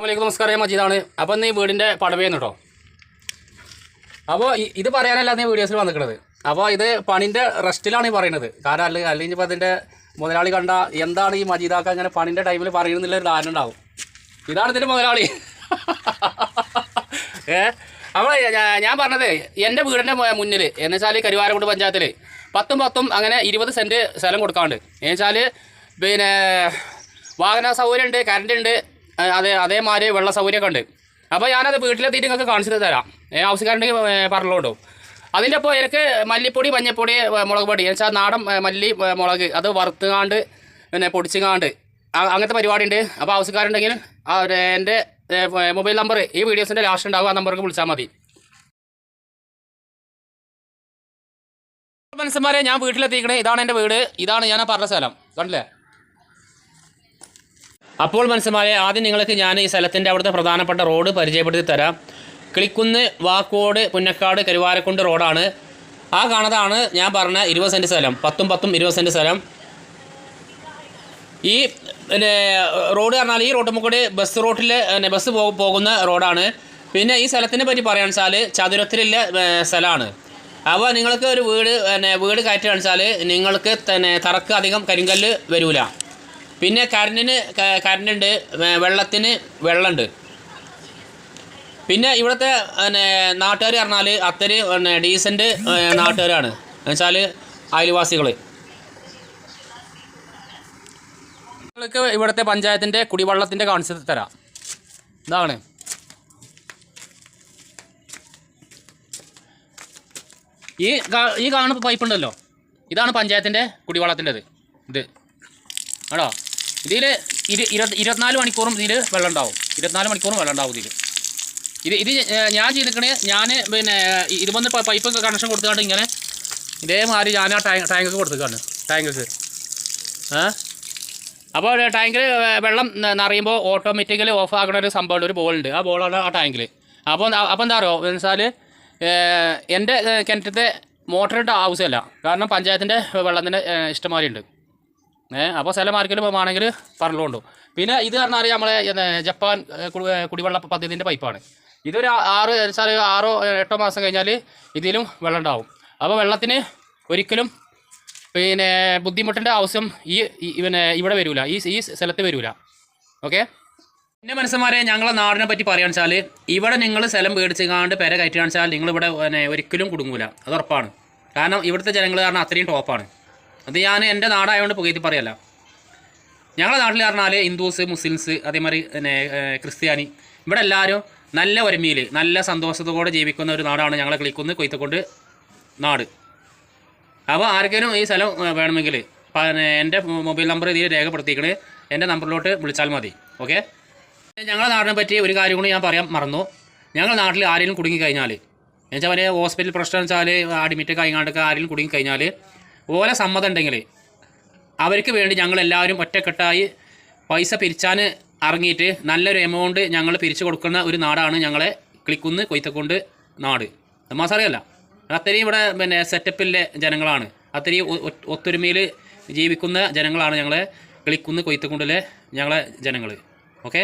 അസ്സലാമു നമസ്കാരം. മജീദാണ്. അപ്പോൾ ഇന്ന് ഈ വീടിൻ്റെ പടവേന്ന് കേട്ടോ. അപ്പോൾ ഇത് പറയാനല്ല നീ വീഡിയോസിൽ വന്നിട്ടുള്ളത്. അപ്പോൾ ഇത് പണിൻ്റെ റെസ്റ്റിലാണ് ഈ പറയുന്നത്. കാരണം അല്ലെങ്കിൽ ഇപ്പോൾ അതിൻ്റെ മുതലാളി കണ്ട എന്താണ് ഈ മജീദാക്ക അങ്ങനെ പണിൻ്റെ ടൈമിൽ പറയുന്നില്ല ഒരു ധാരണ ഉണ്ടാവും. ഇതാണ് ഇതിൻ്റെ മുതലാളി. അപ്പോൾ ഞാൻ പറഞ്ഞത് എൻ്റെ വീടിൻ്റെ മുന്നിൽ എന്ന് വെച്ചാൽ കരുവാരക്കുണ്ട് പഞ്ചായത്തിൽ 10 അങ്ങനെ 20 സെൻറ്റ് സ്ഥലം കൊടുക്കാറുണ്ട്. എന്ന് വെച്ചാൽ പിന്നെ വാഹന സൗകര്യമുണ്ട്, കറണ്ട് ഉണ്ട്, അതേമാതിരി വെള്ള സൗകര്യമൊക്കെ ഉണ്ട്. അപ്പോൾ ഞാനത് വീട്ടിലെത്തിയിട്ട് നിങ്ങൾക്ക് കാണിച്ചു തരാം. ആവശ്യക്കാരുണ്ടെങ്കിൽ പറഞ്ഞോളൂ. അതിൻ്റെ അപ്പോൾ എനിക്ക് മല്ലിപ്പൊടി, മഞ്ഞപ്പൊടി, മുളക് പൊടി എന്ന് വെച്ചാൽ നാടൻ മല്ലി മുളക് അത് വറുത്തുകാണ്ട് പിന്നെ പൊടിച്ചുകാണ്ട് അങ്ങനത്തെ പരിപാടി ഉണ്ട്. അപ്പോൾ ആവശ്യക്കാരുണ്ടെങ്കിൽ എൻ്റെ മൊബൈൽ നമ്പർ ഈ വീഡിയോസിൻ്റെ ലാസ്റ്റ് ഉണ്ടാവും. ആ നമ്പർക്ക് വിളിച്ചാൽ മതി. മനുഷ്യന്മാരെ, ഞാൻ വീട്ടിലെത്തിക്കണേ. ഇതാണ് എൻ്റെ വീട്. ഇതാണ് ഞാൻ പറഞ്ഞ സ്ഥലം. കണ്ടില്ലേ? അപ്പോൾ മനുഷ്യന്മാരെ, ആദ്യം നിങ്ങൾക്ക് ഞാൻ ഈ സ്ഥലത്തിൻ്റെ അവിടുത്തെ പ്രധാനപ്പെട്ട റോഡ് പരിചയപ്പെടുത്തി തരാം. കിളിക്കുന്ന്, വാക്കോട്, പുന്നക്കാട്, കരുവാരക്കുണ്ട് റോഡാണ്. ആ കാണുന്നതാണ് ഞാൻ പറഞ്ഞ 20 സെൻറ്റ് സ്ഥലം. 10 20 സെൻറ്റ് സ്ഥലം. ഈ പിന്നെ റോഡ് പറഞ്ഞാൽ ഈ റോഡ് കൂടി ബസ് റോട്ടിൽ ബസ് പോകുന്ന റോഡാണ്. പിന്നെ ഈ സ്ഥലത്തിനെ പറ്റി പറയാൻ വെച്ചാൽ ചതുരത്തിലുള്ള സ്ഥലമാണ്. അപ്പോൾ നിങ്ങൾക്ക് ഒരു വീട് കയറ്റി കാണിച്ചാൽ നിങ്ങൾക്ക് തന്നെ തറക്ക് അധികം കരിങ്കല്ല് വരില്ല. പിന്നെ കറണ്ടുണ്ട്, വെള്ളത്തിന് വെള്ളമുണ്ട്. പിന്നെ ഇവിടുത്തെ നാട്ടുകാർ പറഞ്ഞാൽ അത്രയും ഡീസൻറ്റ് നാട്ടുകാരാണ്. എന്നുവെച്ചാൽ അയൽവാസികൾ. നിങ്ങൾക്ക് ഇവിടുത്തെ പഞ്ചായത്തിൻ്റെ കുടിവെള്ളത്തിൻ്റെ കാണിച്ചു തരാം. ഇതാണ് ഈ കാണുന്ന പൈപ്പ് ഉണ്ടല്ലോ, ഇതാണ് പഞ്ചായത്തിൻ്റെ കുടിവെള്ളത്തിൻ്റെത്. ഇത് ആണോ? ഇതിൽ 24 മണിക്കൂറും ഇതിൽ വെള്ളം ഉണ്ടാവും. 24 മണിക്കൂറും വെള്ളം ഉണ്ടാവും ഇതിൽ. ഇത് ഞാൻ ചെയ്തിരിക്കണേ. ഞാൻ പിന്നെ ഇതുപോലെ പൈപ്പ് കണക്ഷൻ കൊടുത്തുകൊണ്ട് ഇങ്ങനെ ഇതേമാതിരി ഞാൻ ആ ടാങ്കൊക്കെ കൊടുത്തേക്കാണ്. ടാങ്കൊക്കെ അപ്പോൾ ടാങ്കിൽ വെള്ളം നിറയുമ്പോൾ ഓട്ടോമാറ്റിക്കലി ഓഫ് ആക്കുന്ന ഒരു സംഭവമുണ്ട്, ഒരു ബോളുണ്ട്. ആ ബോളാണ് ആ ടാങ്കിൽ. അപ്പോൾ എന്താ പറയുക എന്ന് വെച്ചാൽ എൻ്റെ കിണറ്റത്തെ മോട്ടറിൻ്റെ ആവശ്യമില്ല. കാരണം പഞ്ചായത്തിൻ്റെ വെള്ളത്തിൻ്റെ ഇഷ്ടംമാതിരി ഉണ്ട്. അപ്പോൾ സ്ഥലം ആർക്കെങ്കിലും വേണമെങ്കിൽ പറഞ്ഞുകൊണ്ടു. പിന്നെ ഇത് പറഞ്ഞാൽ നമ്മളെ ജപ്പാൻ കുടിവെള്ള പദ്ധതിൻ്റെ പൈപ്പാണ്. ഇതൊരു 6 8 മാസം കഴിഞ്ഞാൽ ഇതിലും വെള്ളം ഉണ്ടാവും. അപ്പോൾ വെള്ളത്തിന് ഒരിക്കലും പിന്നെ ബുദ്ധിമുട്ടിൻ്റെ ആവശ്യം ഇവിടെ വരില്ല, ഈ സ്ഥലത്ത് വരില്ല. ഓക്കെ. പിന്നെ മനുഷ്യന്മാരെ, ഞങ്ങളെ നാടിനെ പറ്റി പറയുകയാണെന്ന് വെച്ചാൽ ഇവിടെ നിങ്ങൾ സ്ഥലം മേടിച്ചുകാണ്ട് പെര കയറ്റുകയാണെന്ന് വെച്ചാൽ നിങ്ങളിവിടെ ഒരിക്കലും കുടുങ്ങൂല. അത് ഉറപ്പാണ്. കാരണം ഇവിടുത്തെ ജനങ്ങൾ കാരണം അത്രയും ടോപ്പാണ്. അത് ഞാൻ എൻ്റെ നാടായതുകൊണ്ട് പുകയത്തി പറയല്ല. ഞങ്ങളുടെ നാട്ടിൽ പറഞ്ഞാൽ ഹിന്ദുസ്, മുസ്ലിംസ്, അതേമാതിരി ക്രിസ്ത്യാനി, ഇവിടെ എല്ലാവരും നല്ല ഒരുമയിൽ നല്ല സന്തോഷത്തോടെ ജീവിക്കുന്ന ഒരു നാടാണ് ഞങ്ങളെ കിളിക്കുന്ന് കൊയ്ത്തക്കൊണ്ട് നാട്. അപ്പോൾ ആർക്കെങ്കിലും ഈ സ്ഥലം വേണമെങ്കിൽ എൻ്റെ മൊബൈൽ നമ്പർ ഇതിൽ രേഖപ്പെടുത്തിക്കണേ. എൻ്റെ നമ്പറിലോട്ട് വിളിച്ചാൽ മതി. ഓക്കെ. ഞങ്ങളുടെ നാടിനെ പറ്റി ഒരു കാര്യം കൂടി ഞാൻ പറയാൻ മറന്നു. ഞങ്ങളുടെ നാട്ടിൽ ആരെങ്കിലും കുടുങ്ങിക്കഴിഞ്ഞാൽ എന്നുവെച്ചാൽ വലിയ ഹോസ്പിറ്റൽ പ്രശ്നം വെച്ചാൽ അഡ്മിറ്റ് കഴിഞ്ഞാണ്ടൊക്കെ ആരെങ്കിലും കുടുങ്ങിക്കഴിഞ്ഞാൽ ഓലെ സമ്മതം ഉണ്ടെങ്കിൽ അവർക്ക് വേണ്ടി ഞങ്ങളെല്ലാവരും ഒറ്റക്കെട്ടായി പൈസ പിരിച്ചാൻ ഇറങ്ങിയിട്ട് നല്ലൊരു എമൗണ്ട് ഞങ്ങൾ പിരിച്ചു കൊടുക്കുന്ന ഒരു നാടാണ് ഞങ്ങളെ കിളിക്കുന്ന് കൊയ്ത്തക്കൊണ്ട് നാട്. മാസറിയല്ല, അത്രയും ഇവിടെ പിന്നെ സെറ്റപ്പിലെ ജനങ്ങളാണ്. അത്രയും ഒത്തൊരുമയിൽ ജീവിക്കുന്ന ജനങ്ങളാണ് ഞങ്ങളെ കിളിക്കുന്ന് കൊയ്ത്തക്കൊണ്ടിലെ ഞങ്ങളെ ജനങ്ങൾ. ഓക്കെ.